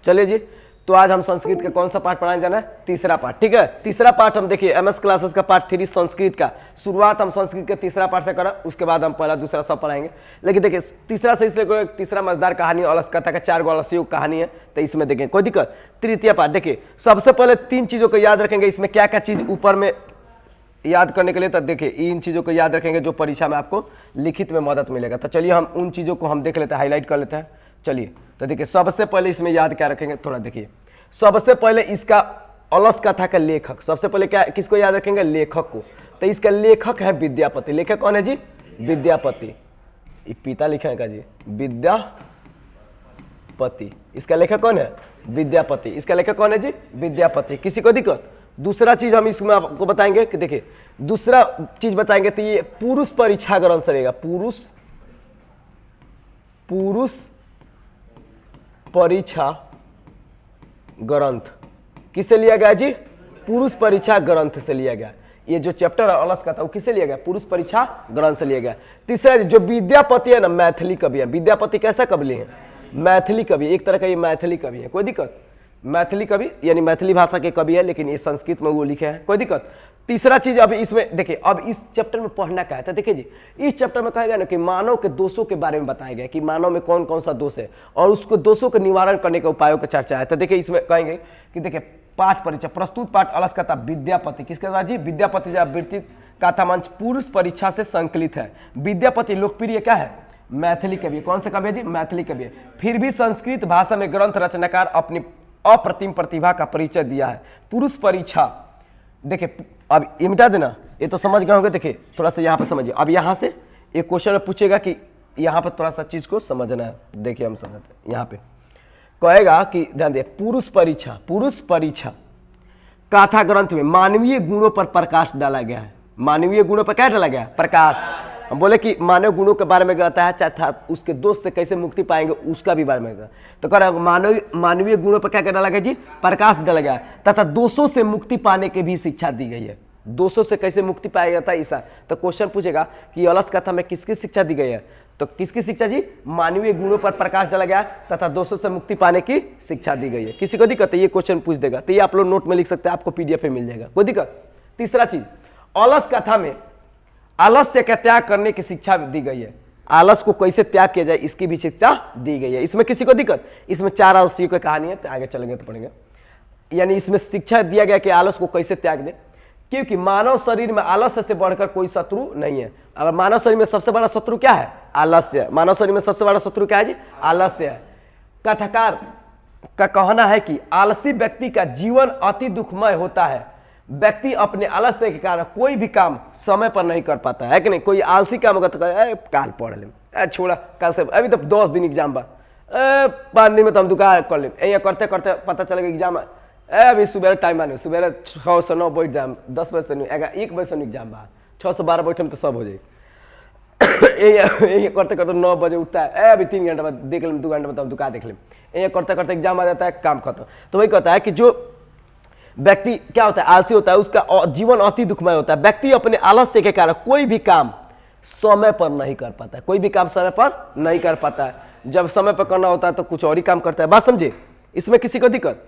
चलिए जी, तो आज हम संस्कृत का कौन सा पाठ पढ़ाने जाना है? तीसरा पाठ। ठीक है, तीसरा पाठ हम देखिए एमएस क्लासेस का पार्ट 3 संस्कृत का शुरुआत हम संस्कृत के तीसरा पाठ से करा, उसके बाद हम पहला दूसरा सब पढ़ाएंगे। लेकिन देखिए तीसरा से इसलिए तीसरा मजेदार कहानी अलस कथा का 4 गो अलसियों कहानी है, तो इसमें देखें कोई दिक्कत। तृतीय पाठ देखिए, सबसे पहले 3 चीजों को याद रखेंगे, इसमें क्या क्या चीज ऊपर में याद करने के लिए, तो देखिए इन चीजों को याद रखेंगे जो परीक्षा में आपको लिखित में मदद मिलेगा। तो चलिए हम उन चीजों को हम देख लेते हैं, हाईलाइट कर लेते हैं। चलिए तो देखिए सबसे पहले इसमें याद क्या रखेंगे, थोड़ा देखिए। सबसे पहले इसका अलस कथा का लेखक, सबसे पहले क्या किसको याद रखेंगे? लेखक को। तो इसका लेखक है विद्यापति। लेखक कौन है जी? विद्यापति। ये पिता लिखा है का जी, विद्यापति। इसका लेखक कौन है? विद्यापति। इसका लेखक कौन है जी? विद्यापति। किसी को दिक्कत? दूसरा चीज हम इसमें आपको बताएंगे कि देखिए दूसरा चीज बताएंगे तो ये पुरुष परीक्षा ग्रंथ से रहेगा। पुरुष परीक्षा ग्रंथ किससे लिया गया जी? पुरुष परीक्षा ग्रंथ से लिया गया। ये जो चैप्टर अलस का था वो किससे लिया गया? पुरुष परीक्षा ग्रंथ से लिया गया। तीसरा जो विद्यापति है ना, मैथिली कवि है। विद्यापति कैसा कवि है? मैथिली कवि, एक तरह का ये मैथिली कवि है। कोई दिक्कत? मैथिली कवि यानी मैथिली भाषा के कवि है, लेकिन ये संस्कृत में वो लिखे हैं। कोई दिक्कत? तीसरा चीज अब इसमें देखिए, अब इस चैप्टर में पढ़ना क्या है तो देखिए जी, इस चैप्टर में कहा गया ना कि मानव के दोषों के बारे में बताया गया कि मानव में कौन कौन सा दोष है और उसको दोषों का निवारण करने के उपायों का चर्चा है। तो देखिए इसमें कहेंगे कि देखिए पाठ परिचय, प्रस्तुत पाठ अलस कथा विद्यापति, किसके द्वारा जी? विद्यापति जब वृत्ति कथा मंच पुरुष परीक्षा से संकलित है। विद्यापति लोकप्रिय क्या है? मैथिली कवि। कौन सा कवि है जी? मैथिली कवि। फिर भी संस्कृत भाषा में ग्रंथ रचनाकार अपनी अप्रतिम प्रतिभा का परिचय दिया है। पुरुष परीक्षा देखिए, अब ये मिटा देना, ये तो समझ गए होंगे। देखिए थोड़ा सा यहाँ पे समझिए, अब यहाँ से एक क्वेश्चन पूछेगा कि यहाँ पर थोड़ा सा चीज को समझना है। देखिए हम समझते हैं, यहाँ पे कहेगा कि ध्यान दे, पुरुष परीक्षा गाथा ग्रंथ में मानवीय गुणों पर प्रकाश डाला गया है। मानवीय गुणों पर क्या डाला गया? प्रकाश। हम बोले कि मानव गुणों के बारे में कहता है, चाहे उसके दोष से कैसे मुक्ति पाएंगे उसका भी बारे में कहता है। तो कह रहा है मानवीय गुणों पर क्या डाला गया जी? प्रकाश डाला गया तथा दोषों से मुक्ति पाने की भी शिक्षा दी गई है। दोषों से कैसे मुक्ति पाया जाता है ऐसा, तो क्वेश्चन पूछेगा कि अलस कथा में किसकी शिक्षा दी गई है? तो किसकी शिक्षा जी? मानवीय गुणों पर प्रकाश डाला गया तथा दोषों से मुक्ति पाने की शिक्षा दी गई है। किसी को दिक्कत है? ये क्वेश्चन पूछ देगा, तो ये आप लोग नोट में लिख सकते हैं, आपको पीडीएफ में मिल जाएगा। कोई दिक्कत? तीसरा चीज, अलस कथा में आलस्य का त्याग करने की शिक्षा दी गई है। आलस को कैसे त्याग किया जाए इसकी भी शिक्षा दी गई है। इसमें किसी को दिक्कत? इसमें 4 आलसियों की कहानी है, तो आगे चलेंगे तो पढ़ेंगे। यानी इसमें शिक्षा दिया गया कि आलस को कैसे त्याग दे, क्योंकि मानव शरीर में आलस्य से बढ़कर कोई शत्रु नहीं है। अगर मानव शरीर में सबसे बड़ा शत्रु क्या है? आलस्य। मानव शरीर में सबसे बड़ा शत्रु क्या है जी? आलस्य है। कथाकार का कहना है कि आलसी व्यक्ति का जीवन अति दुखमय होता है। व्यक्ति अपने आलस्य के कारण कोई भी काम समय पर नहीं कर पाता है कि नहीं? कोई आलसी काम होगा तो काल पढ़ ले, छोड़ा कल से, अभी तो 10 दिन एग्जाम बा, 5 दिन में तो हम दुकान कर ले, ये करते करते पता चलेगा एग्जाम अभी सुबह टाइम आने, सुबह 6 से 9 बैठ जाम, 10 बजे से 1 बजे से एग्जाम बा, 6 से 12 बैठे में तो सब हो जाए। ये करते करते 9 बजे उठता है, अभी 3 घंटे बाद देख लें, 2 घंटे में तो हम दुकान देख लें, ये करते करते एग्जाम आ जाता है, काम खत्म। तो वही कहता है कि जो व्यक्ति क्या होता है? आलसी होता है, उसका जीवन अति दुखमय होता है। व्यक्ति अपने आलस्य के कारण कोई भी काम समय पर नहीं कर पाता है। कोई भी काम समय पर नहीं कर पाता है। जब समय पर करना होता है तो कुछ और ही काम करता है। बात समझे? इसमें किसी को दिक्कत?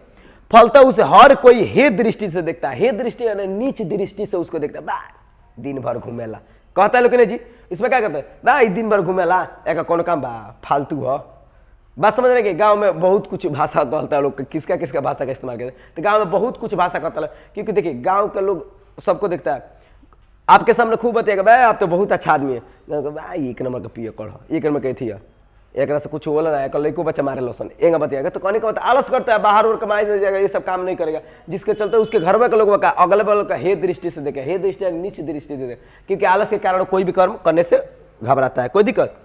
फलता उसे हर कोई हे दृष्टि से देखता है। हे दृष्टि यानी नीच दृष्टि से उसको देखता है। बा दिन भर घूमेला, कहता है लोग नहीं जी, इसमें क्या करता है? बा दिन भर घूमेला, एक कौन काम बा, फालतू हो। बात समझ रहे कि गांव में बहुत कुछ भाषा कहता है लोग, किसका किसका भाषा का इस्तेमाल करते हैं। तो गांव में बहुत कुछ भाषा कहता है, क्योंकि देखिए गांव के लोग सबको देखता है। आपके सामने खूब बताएगा, भाई आप तो बहुत अच्छा आदमी है, भाई 1 नंबर का पिए कर, 1 नंबर कहती है, एक से कुछ बोला ना, एक लड़को बच्चा मारे लसन, एक बताएगा तो कहने का मतलब आलस करता है, बाहर और कमाई नहीं जाएगा, ये सब काम नहीं करेगा, जिसके चलते उसके घर में के लोग का अगल बगल का हे दृष्टि से देखे, हे दृष्टि नीच दृष्टि से देखे, क्योंकि आलस के कारण कोई भी कर्म करने से घबराता है। कोई दिक्कत?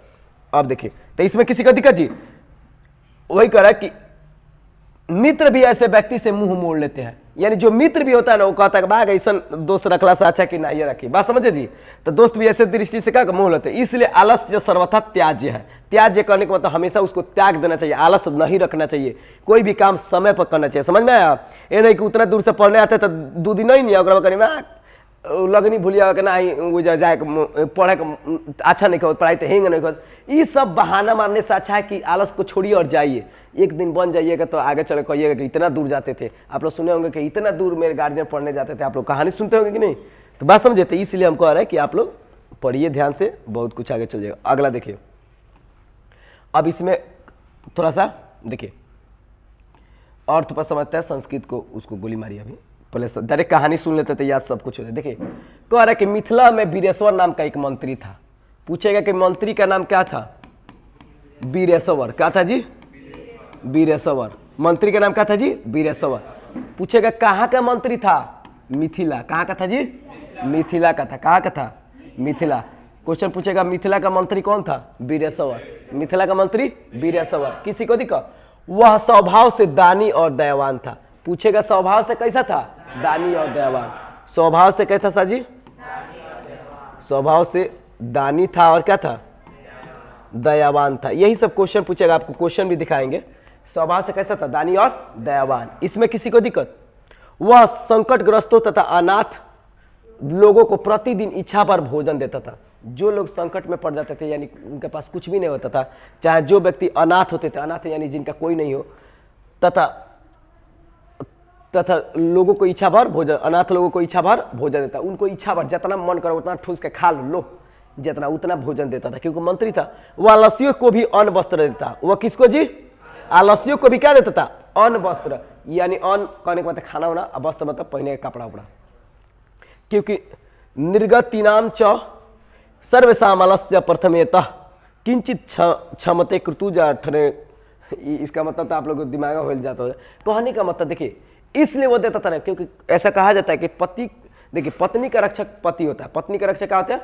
अब देखिए तो इसमें किसी का दिक्कत जी? वही कह रहा है कि मित्र भी ऐसे व्यक्ति से मुंह मोड़ लेते हैं। यानी जो मित्र भी होता है ना, वो कहता है बाग ऐसा दोस्त रखला से अच्छा कि ना ये रखी। बात समझे जी? तो दोस्त भी ऐसे दृष्टि से क्या मोह लेते हैं। इसलिए आलस्य सर्वथा त्याज्य है। त्याज्य करने का मतलब हमेशा उसको त्याग देना चाहिए, आलस नहीं रखना चाहिए, कोई भी काम समय पर करना चाहिए। समझ में आया? ये नहीं कि उतना दूर से पढ़ने आते तो 2 दिन नहीं अगर करें लगनी भूलिया के ना वो जाए पढ़े के अच्छा नहीं कर, पढ़ाई तो हेंग नहीं कर, ये सब बहाना मारने से अच्छा है कि आलस को छोड़िए और जाइए। एक दिन बन जाइएगा तो आगे चले कहिएगा कि इतना दूर जाते थे। आप लोग सुने होंगे कि इतना दूर मेरे गार्जियन पढ़ने जाते थे, आप लोग कहानी सुनते होंगे कि नहीं? तो बात समझे? तो इसलिए हम कह रहे हैं कि आप लोग पढ़िए ध्यान से, बहुत कुछ आगे चल जाएगा। अगला देखिए, अब इसमें थोड़ा सा देखिए अर्थ पर समझते हैं, संस्कृत को उसको गोली मारी। अभी पहले डायरेक्ट कहानी सुन लेते थे, याद सब कुछ होता है। देखिए कह रहा है कि मिथिला में वीरेश्वर नाम का एक मंत्री था। पूछेगा कि मंत्री का नाम क्या था? वीरेश्वर। क्या था जी? वीरेश्वर। मंत्री का नाम क्या था जी? वीरेश्वर। पूछेगा कहाँ का मंत्री था? मिथिला। कहाँ का था जी? मिथिला का था। कहाँ का था? मिथिला। क्वेश्चन पूछेगा मिथिला का मंत्री कौन था? वीरेश्वर। मिथिला का मंत्री वीरेश्वर। किसी को दिक्कत? वह स्वभाव से दानी और दयावान था। पूछेगा स्वभाव से कैसा था? दानी और दयावान। स्वभाव से कैसा था जी? स्वभाव से दानी था और क्या था? दयावान था। यही सब क्वेश्चन पूछेगा, आपको क्वेश्चन भी दिखाएंगे। स्वभाव से कैसा था? दानी और दयावान। इसमें किसी को दिक्कत? वह संकटग्रस्तों तथा अनाथ लोगों को प्रतिदिन इच्छा पर भोजन देता था। जो लोग संकट में पड़ जाते थे, यानी उनके पास कुछ भी नहीं होता था, चाहे जो व्यक्ति अनाथ होते थे, अनाथ यानी जिनका कोई नहीं हो, तथा लोगों को इच्छा भर भोजन, अनाथ लोगों को इच्छा भर भोजन देता। उनको इच्छा भर जितना मन करो उतना ठूस के खा लो, जितना उतना भोजन देता था, क्योंकि मंत्री था। वह आलसियों को भी अन्न वस्त्र देता। वह किसको जी? आलसियों को भी क्या देता था? अन्न वस्त्र। यानी अन्न कहने का मतलब खाना होना, और वस्त्र मतलब पहने का कपड़ा उपड़ा। क्योंकि निर्गतिनाम च सर्वसाम आलस्य प्रथमेतः किंचित क्षमते कृतुजा ठने। इसका मतलब तो आप लोग को दिमाग में हिल जाता है। कहने का मतलब देखिए, इसलिए वो देता था ना, क्योंकि ऐसा कहा जाता है कि पति, देखिए पत्नी का रक्षक पति होता है। पत्नी का रक्षक क्या होता है?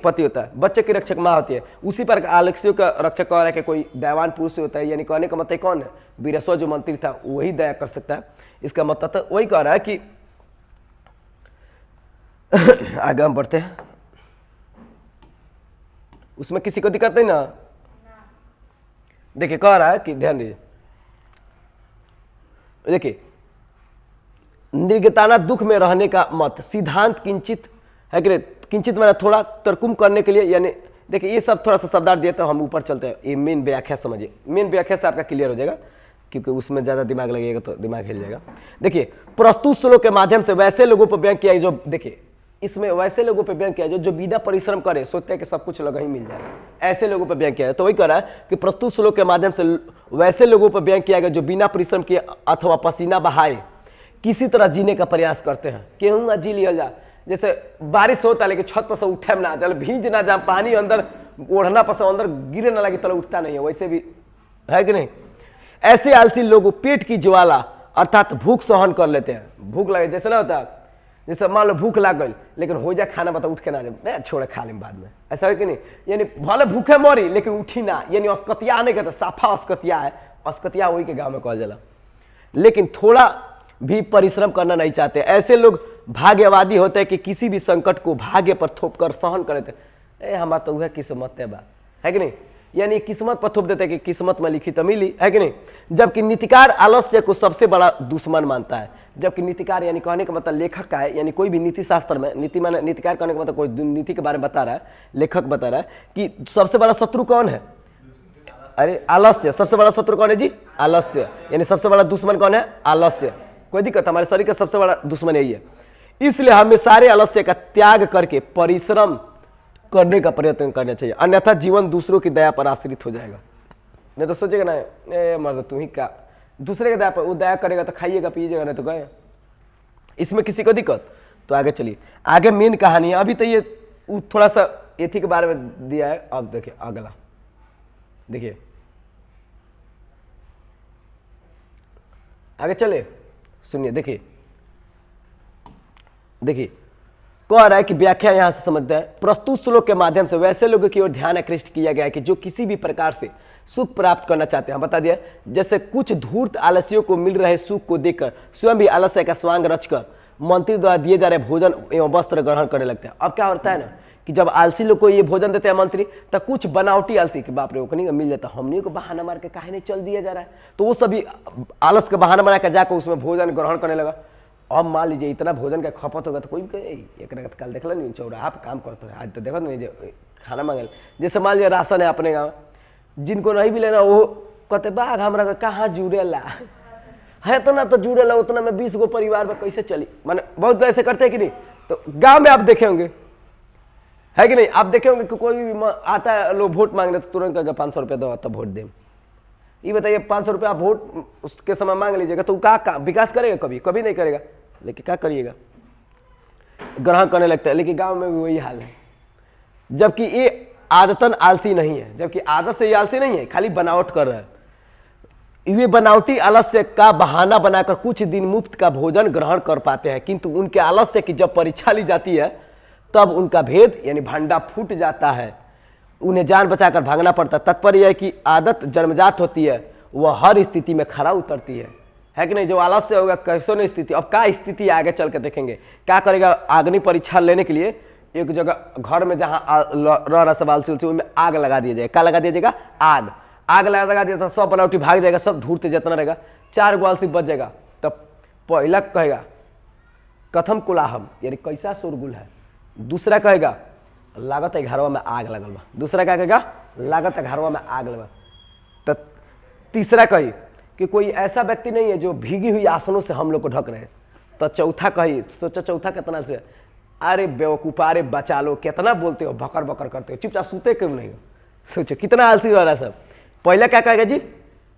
पति होता है। बच्चे की रक्षक माँ होती है। उसी पर आलस्यों का रक्षक कह रहा है कि कोई दयावान पुरुष होता है। यानी कहने का मतलब कौन है? वीरेश्वर जो मंत्री था वही दया कर सकता है। इसका मतलब तो वही कह रहा है कि आगे हम बढ़ते हैं। उसमें किसी को दिक्कत नहीं ना? देखिए कह रहा है कि ध्यान दीजिए, देखिए निर्गताना दुख में रहने का मत सिद्धांत किंचित है कि किंचित मैंने थोड़ा तरकुम करने के लिए, यानी देखिए ये सब थोड़ा सा शब्दार्थ दिया, तो हम ऊपर चलते हैं। ये मेन व्याख्या समझिए, मेन व्याख्या से आपका क्लियर हो जाएगा, क्योंकि उसमें ज़्यादा दिमाग लगेगा तो दिमाग हिल जाएगा। देखिए प्रस्तुत श्लोक के माध्यम से वैसे लोगों पर व्यंग किया जो, देखिए इसमें वैसे लोगों पर व्यंग किया जो बिना परिश्रम करे सोचते हैं कि सब कुछ लगा ही मिल जाए, ऐसे लोगों पर व्यंग किया है। तो वही कह रहा है कि प्रस्तुत श्लोक के माध्यम से वैसे लोगों पर व्यंग किया गया जो बिना परिश्रम किए अथवा पसीना बहाए किसी तरह जीने का प्रयास करते हैं। केहूँगा जी लिया जा, जैसे बारिश होता है लेकिन छत पर से उठे ना, चल भीज ना जा, पानी अंदर ओढ़ना पर से अंदर गिरे ना लगे, तो उठता नहीं है, वैसे भी है कि नहीं। ऐसे आलसी लोग पेट की ज्वाला अर्थात भूख सहन कर लेते हैं। भूख लगे जैसे ना होता, जैसे मान लो भूख लग गई लेकिन हो जाए खाना बता उठ के ना जाए, छोड़े खा लें बाद में, ऐसा है कि नहीं। यानी भले भूखे मरी लेकिन उठी ना, यानी अस्कतिया नहीं कहते, साफा अस्कतिया है। अस्कतिया वही के गाँव में कहल जाला, लेकिन थोड़ा भी परिश्रम करना नहीं चाहते। ऐसे लोग भाग्यवादी होते हैं कि किसी भी संकट को भाग्य पर थोप कर सहन कर लेते हैं। हमारा तो वह किस्मत है कि नहीं, यानी किस्मत पर थोप देते हैं कि किस्मत में लिखी तो मिली, है कि नहीं। जबकि नीतिकार आलस्य को सबसे बड़ा दुश्मन मानता है। जबकि नीतिकार यानी कहने का मतलब लेखक का है, यानी कोई भी नीति शास्त्र में नीति माने नीतिकार कहने का मतलब कोई नीति के बारे में बता रहा है, लेखक बता रहा है कि सबसे बड़ा शत्रु कौन है? अरे आलस्य। सबसे बड़ा शत्रु कौन है जी? आलस्य। यानी सबसे बड़ा दुश्मन कौन है? आलस्य। कोई दिक्कत, हमारे शरीर का सबसे बड़ा दुश्मन यही है। इसलिए हमें सारे आलस्य का त्याग करके परिश्रम करने का प्रयत्न करना चाहिए, अन्यथा जीवन दूसरों की दया पर आश्रित हो जाएगा। नहीं तो सोचेगा ना मर्द तू ही का, दूसरे की दया पर, वो दया करेगा तो खाइएगा पीजिएगा, नहीं तो गए। इसमें किसी को दिक्कत? तो आगे चलिए, आगे मेन कहानी है। अभी तो ये थोड़ा सा एथी के बारे में दिया है। अब देखिए अगला, देखिए आगे चले, सुनिए। देखिए देखिए कह रहा है कि व्याख्या यहां से समझते हैं। प्रस्तुत श्लोक के माध्यम से वैसे लोगों की ओर ध्यान आकृष्ट किया गया है कि जो किसी भी प्रकार से सुख प्राप्त करना चाहते हैं। बता दिया, जैसे कुछ धूर्त आलस्यों को मिल रहे सुख को देखकर स्वयं भी आलस्य का स्वांग रचकर मंत्री द्वारा दिए जा रहे भोजन एवं वस्त्र ग्रहण करने लगते हैं। अब क्या होता है ना कि जब आलसी लोग को ये भोजन देते हैं मंत्री, तो कुछ बनावटी आलसी के बाप रे वो नहीं मिल जाता, हमने को बहाना मार के काहे नहीं चल दिया जा रहा है, तो वो सभी आलस का बहाना बना कर जाकर उसमें भोजन ग्रहण करने लगा। अब मान लीजिए इतना भोजन का खपत होगा तो कोई भी कहे एक कल देख नहीं चौराहा पर काम करते हैं आज तो देखो नहीं खाना मांगे। जैसे मान लीजिए राशन है अपने गाँव, जिनको नहीं भी लेना वो कहते बाघ हमारा कहाँ जुड़ेला है तो ना तो जुड़ेला उतना में 20 गो परिवार में कैसे चली, माने बहुत ऐसे करते हैं कि नहीं। तो गांव में आप देखे होंगे है कि नहीं, आप देखे होंगे कि कोई भी आता है लोग वोट मांगने तो तुरंत कहेगा 500 रुपया दो तब वोट दें। ये बताइए 500 रुपया आप वोट उसके समय मांग लीजिएगा तो क्या विकास करेगा? कभी कभी नहीं करेगा। लेकिन क्या करिएगा, ग्रहण करने लगता है। लेकिन गांव में भी वही हाल है, जबकि ये आदतन आलसी नहीं है, जबकि आदत से ये आलसी नहीं है, खाली बनावट कर रहा है। ये बनावटी आलस्य का बहाना बनाकर कुछ दिन मुफ्त का भोजन ग्रहण कर पाते हैं, किंतु उनके आलस्य की जब परीक्षा ली जाती है तब उनका भेद यानी भांडा फूट जाता है, उन्हें जान बचाकर भागना पड़ता है। तात्पर्य यह है कि आदत जन्मजात होती है, वह हर स्थिति में खरा उतरती है कि नहीं। जो आलस्य होगा कैसो नहीं स्थिति, अब क्या स्थिति आगे चल के देखेंगे क्या करेगा। अग्नि परीक्षा लेने के लिए एक जगह घर में जहाँ रह रहा सब आलसी उलसी, उनमें आग लगा दिया जाएगा। क्या लगा दिया जाएगा? आग लगा दिया तो सब बनावटी भाग जाएगा, सब धूर्त जितना रहेगा 4 गो आलसी बच जाएगा। तब पहला कहेगा कथम कुलाहम यानी कैसा शोरगुल है, दूसरा कहेगा लागत है घरवा में आग लगल बा, दूसरा क्या कहेगा लागत है घरवा में आग लगा। तो तीसरा कही कि कोई ऐसा व्यक्ति नहीं है जो भीगी हुई आसनों से हम लोग को ढक रहे हैं। तो चौथा कही, सोचा चौथा कितना से, अरे बेवकूफ, अरे बचा लो, कितना बोलते हो, भकर भकर करते हो, चुपचाप सूते क्यों नहीं हो। सोचो कितना आलसी रह रहा है सब। पहले क्या कहेगा जी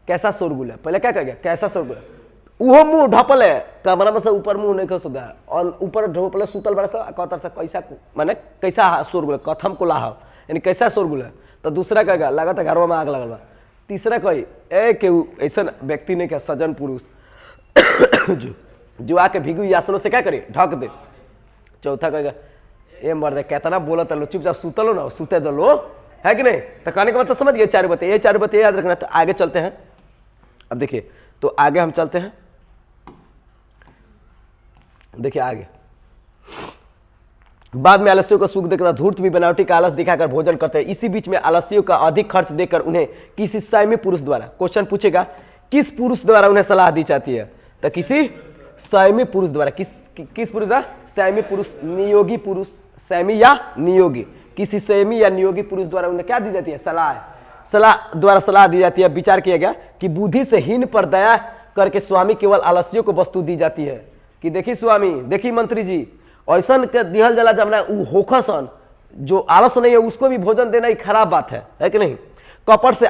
कैसा शोरगुल है, पहले क्या कहेगा कैसा शोरगुल है, वो मुंह ढपल है कमरा में से ऊपर मुंह नहीं कर सकता और ऊपर ढपल सुतल बड़ा सा कहता सा कैसा माने कैसा शोरगुल है, कथम को लाह यानी कैसा शोरगुल है। तो दूसरा कहेगा लागत है घरवा में आग लगल बा। तीसरा कही केहू ऐसा व्यक्ति नहीं क्या सज्जन पुरुष जो आके भीगी आसनों से क्या करे ढक दे। चौथा कहेगा ए मर्द कितना बोलत लो, चुपचाप सुतलो ना, सुते दो लो, है कि नहीं। तो कहने का मतलब समझ गए, 4 बातें, ये 4 बातें याद रखना। तो आगे चलते हैं, अब देखिए तो आगे हम चलते हैं, देखिए आगे बाद में आलस्यों का सुख देखकर धूर्त भी बनावटी का आलस दिखाकर भोजन करते हैं। इसी बीच में आलस्यों का अधिक खर्च देकर उन्हें किसी संयमी पुरुष द्वारा, क्वेश्चन पूछेगा किस पुरुष द्वारा उन्हें सलाह दी जाती है, तो किसी संयमी पुरुष द्वारा। किस पुरुष द्वारा? संयमी पुरुष, नियोगी पुरुष, संयमी या नियोगी, किसी संयमी या नियोगी पुरुष द्वारा उन्हें क्या दी जाती है? सलाह द्वारा सलाह दी जाती है। विचार किया गया कि बुद्धि से हीन पर दया करके स्वामी केवल आलस्यों को वस्तु दी जाती है कि देखी स्वामी, देखी मंत्री जी, ऐसा के दिहल जला जमना होखसन जो आलस नहीं है उसको भी भोजन देना ही खराब बात है कि नहीं। कपट से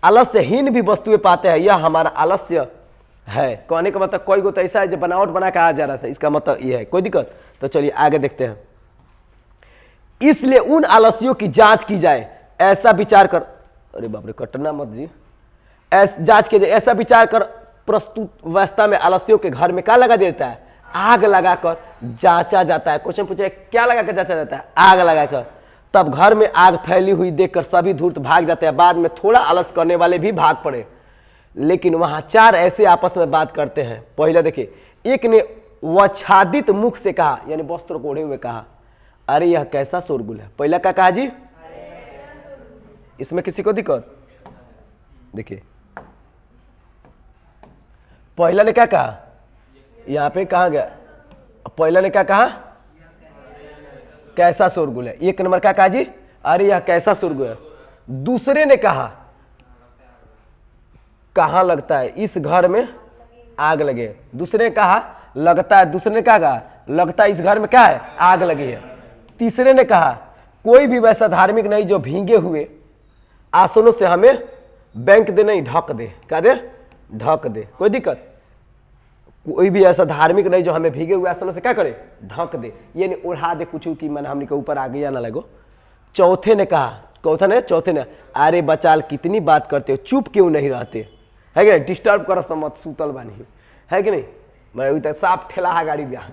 आलस्यहीन भी वस्तुएं पाते हैं, यह हमारा आलस्य है। कहने का मतलब कोई तो ऐसा है जो बनावट बना के आ जा रहा है, इसका मतलब यह है। कोई दिक्कत? तो चलिए आगे देखते हैं। इसलिए उन आलस्यों की जांच की जाए, ऐसा विचार कर, अरे बाप रे कटना मत जी, जांच की जाए, ऐसा विचार कर प्रस्तुत अवस्था में आलस्यों के घर में क्या लगा देता है? आग लगाकर जांचा जाता है। क्वेश्चन पूछे क्या लगा कर जांचा जाता है? आग लगाकर। तब घर में आग फैली हुई देखकर सभी धूर्त भाग जाते हैं। बाद में थोड़ा आलस करने वाले भी भाग पड़े, लेकिन वहां 4 ऐसे आपस में बात करते हैं। पहले देखिए, एक ने वच्छादित मुख से कहा, यानी वस्त्र को ओढ़े हुए कहा, अरे यह कैसा शोरगुल है। पहला क्या कहा जी? इसमें किसी को दिक्कत? देखिए पहला ने क्या कहा, यहां पे कहा गया, पहला ने क्या कहा? कैसा शोरगुल है। 1 नंबर क्या कहा जी? अरे यह कैसा शोरगुल है। दूसरे ने कहा कहां लगता है इस घर में आग लगे। दूसरे ने कहा लगता है, दूसरे ने क्या कहा? लगता है इस घर में क्या है? आग लगी है। तीसरे ने कहा कोई भी वैसा धार्मिक नहीं जो भीगे हुए आसनों से हमें बैंक दे, नहीं ढक दे। क्या दे? ढक दे। कोई दिक्कत? कोई भी ऐसा धार्मिक नहीं जो हमें भीगे हुए आसनों से क्या करे? ढक दे, ये नहीं उड़ा दे कुछ कि मन हमने के ऊपर आ गया ना लगो। चौथे ने कहा, चौथे ने अरे बचाल कितनी बात करते हो, चुप क्यों नहीं रहते, है कि नहीं, डिस्टर्ब कर मत, सूतल बानी, है कि नहीं, मैं तो साफ ठेला है गाड़ी ब्याह,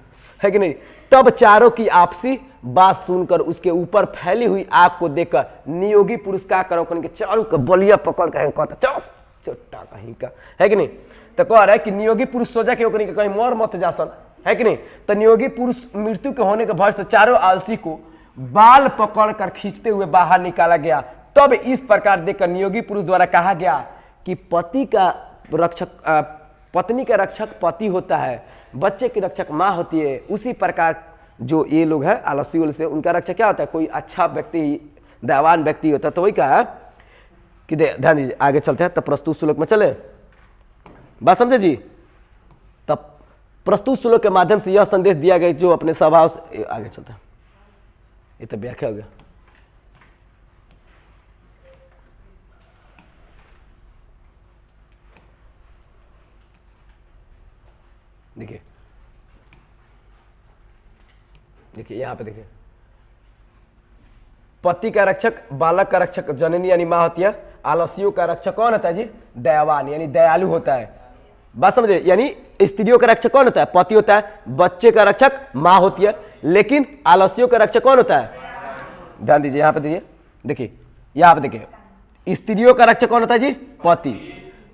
है कि नहीं। तब चारों की आपसी बात सुनकर उसके ऊपर फैली हुई आग को देखकर नियोगी पुरुष क्या करो के चारों का बलिया पकड़ कर कहता चोटा कहीं का, है कि नहीं। तो कह रहा है कि नियोगी पुरुष सोचा कि कहीं मर मत जासन, है कि नहीं। तो नियोगी पुरुष मृत्यु के होने के भय से चारों आलसी को बाल पकड़कर खींचते हुए बाहर निकाला गया। तब इस प्रकार देखकर नियोगी पुरुष द्वारा कहा गया कि पत्नी का रक्षक पति होता है, बच्चे की रक्षक माँ होती है, उसी प्रकार जो ये लोग हैं आलसी से, उनका रक्षक क्या होता है? कोई अच्छा व्यक्ति, दयावान व्यक्ति होता है। तो वही कहा है कि ध्यान दीजिए, आगे चलते हैं। तब प्रस्तुत श्लोक में चले, बात समझे जी। तब प्रस्तुत श्लोक के माध्यम से यह संदेश दिया गया जो अपने स्वभाव से, आगे चलते हैं, ये तो व्याख्या हो गया। देखिए देखिए यहाँ पे देखिए, पति का रक्षक, बालक का रक्षक जननी यानी माँ होती है। आलसियों का रक्षक कौन होता है जी? दयावान यानी दयालु होता है। बात समझे, यानी स्त्रियों का रक्षक कौन होता है? पति होता है। बच्चे का रक्षक माँ होती है, लेकिन आलसियों का रक्षक कौन होता है? ध्यान दीजिए यहाँ पे, दीजिए देखिए, यहाँ पे देखिए, स्त्रियों का रक्षक कौन होता है जी? पति।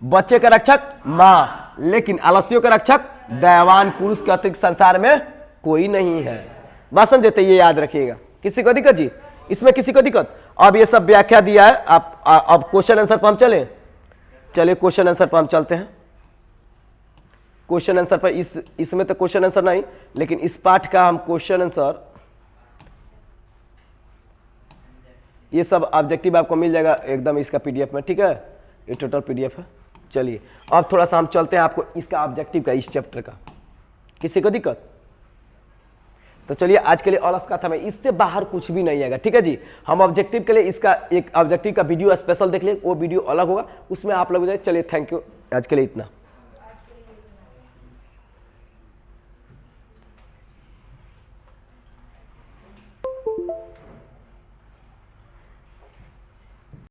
बच्चे का रक्षक माँ, लेकिन आलसियों का रक्षक दयावान पुरुष के अतिरिक्त संसार में कोई नहीं है। बात समझे? तो ये याद रखिएगा। किसी को दिक्कत जी? इसमें किसी को दिक्कत? अब ये सब व्याख्या दिया है। आप अब क्वेश्चन आंसर पर हम चलिए क्वेश्चन आंसर पर हम चलते हैं। क्वेश्चन आंसर पर इसमें तो क्वेश्चन आंसर नहीं, लेकिन इस पाठ का हम क्वेश्चन आंसर, ये सब ऑब्जेक्टिव आपको मिल जाएगा एकदम इसका पीडीएफ में, ठीक है? ये टोटल पीडीएफ है। चलिए अब थोड़ा सा हम चलते हैं आपको इसका ऑब्जेक्टिव का, इस चैप्टर का। किसी को दिक्कत? तो चलिए आज के लिए अलस कथा में इससे बाहर कुछ भी नहीं आएगा, ठीक है जी। हम ऑब्जेक्टिव के लिए इसका एक ऑब्जेक्टिव का वीडियो स्पेशल देख ले, वो वीडियो अलग होगा, उसमें आप लोग जाए। चलिए थैंक यू, आज के लिए इतना।